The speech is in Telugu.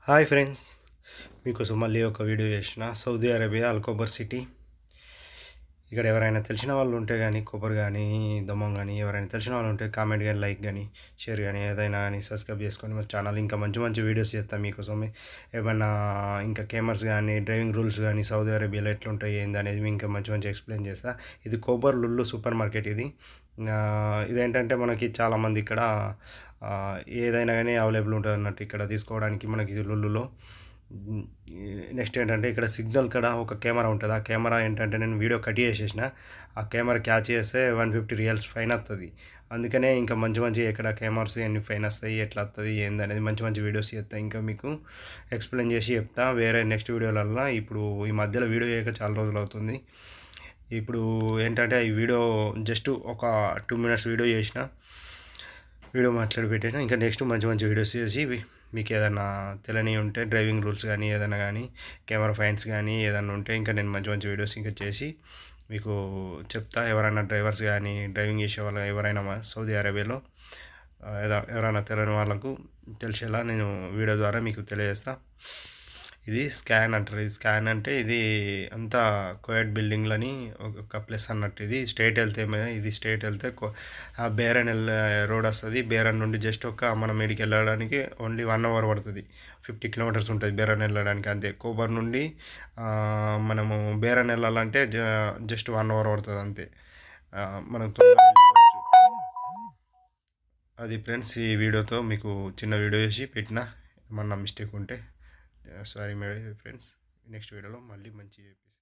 హాయ్ ఫ్రెండ్స్, మీకోసం మళ్ళీ ఒక వీడియో చేసిన సౌదీ అరేబియా అల్కోబర్ సిటీ. ఇక్కడ ఎవరైనా తెలిసిన వాళ్ళు ఉంటే కానీ కొబ్బరి కానీ దమ్మం కానీ ఎవరైనా తెలిసిన వాళ్ళు ఉంటే కామెంట్ కానీ లైక్ కానీ షేర్ కానీ ఏదైనా కానీ సబ్స్క్రైబ్ చేసుకొని మా ఛానల్ ఇంకా మంచి మంచి వీడియోస్ చేస్తాం మీకోసమే. ఏమైనా ఇంకా కెమెరాస్ కానీ డ్రైవింగ్ రూల్స్ కానీ సౌదీ అరేబియాలో ఎట్లుంటాయి ఏంది అనేది ఇంకా మంచి మంచి ఎక్స్ప్లెయిన్ చేస్తా. ఇది కోబర్ లుల్లు సూపర్ మార్కెట్. ఇదేంటంటే మనకి చాలామంది ఇక్కడ ఏదైనా కానీ అవైలబుల్ ఉంటుంది అన్నట్టు ఇక్కడ తీసుకోవడానికి మనకి లుల్లులో. నెక్స్ట్ ఏంటంటే ఇక్కడ సిగ్నల్ కాడ ఒక కెమెరా ఉంటుంది. ఆ కెమెరా ఏంటంటే నేను వీడియో కట్ చేసేసిన, ఆ కెమెరా క్యాచ్ చేస్తే 150 రియల్స్ ఫైన్ వస్తుంది. అందుకనే ఇంకా మంచి మంచి ఎక్కడ కెమెరాస్ ఎన్ని ఫైన్ వస్తాయి, ఎట్లా వస్తుంది ఏందనేది మంచి మంచి వీడియోస్ చేస్తా, ఇంకా మీకు ఎక్స్ప్లెయిన్ చేసి చెప్తా వేరే నెక్స్ట్ వీడియోలలో. ఇప్పుడు ఈ మధ్యలో వీడియో చేయక చాలా రోజులు అవుతుంది. ఇప్పుడు ఏంటంటే ఈ వీడియో జస్ట్ ఒక 2 minutes వీడియో చేసిన, వీడియో మాట్లాడి పెట్టేసిన. ఇంకా నెక్స్ట్ మంచి మంచి వీడియోస్ చేసి మీకు ఏదైనా తెలియని ఉంటే డ్రైవింగ్ రూల్స్ కానీ ఏదైనా కానీ కెమెరా ఫైన్స్ కానీ ఏదైనా ఉంటే ఇంకా నేను మంచి మంచి వీడియోస్ ఇంకా చేసి మీకు చెప్తా. ఎవరైనా డ్రైవర్స్ కానీ డ్రైవింగ్ చేసే వాళ్ళు ఎవరైనా సౌదీ అరేబియాలో ఎవరైనా తెలియని వాళ్ళకు తెలిసేలా నేను వీడియో ద్వారా మీకు తెలియజేస్తా. ఇది స్కాన్ అంటారు. ఇది స్కాన్ అంటే ఇది అంతా కోయట్ బిల్డింగ్లని ఒక ప్లేస్ అన్నట్టు. ఇది స్ట్రైట్ వెళ్తే ఇది స్ట్రైట్ వెళ్తే బేరన్ రోడ్ వస్తుంది. బేరన్ నుండి జస్ట్ మనం మీడికి వెళ్ళడానికి ఓన్లీ 1 hour పడుతుంది. 50 kilometers ఉంటుంది బేరన్ వెళ్ళడానికి అంతే. కోబర్ నుండి మనము బేరన్ వెళ్ళాలంటే జస్ట్ 1 hour పడుతుంది అంతే. మనం తొందరగా వెళ్ళిపోవచ్చు. అది ఫ్రెండ్స్, ఈ వీడియోతో మీకు చిన్న వీడియో చేసి పెట్టిన, ఏమన్నా మిస్టేక్ ఉంటే సారీ మేడం ఫ్రెండ్స్. నెక్స్ట్ వీడియోలో మళ్ళీ మంచి చెప్పేసి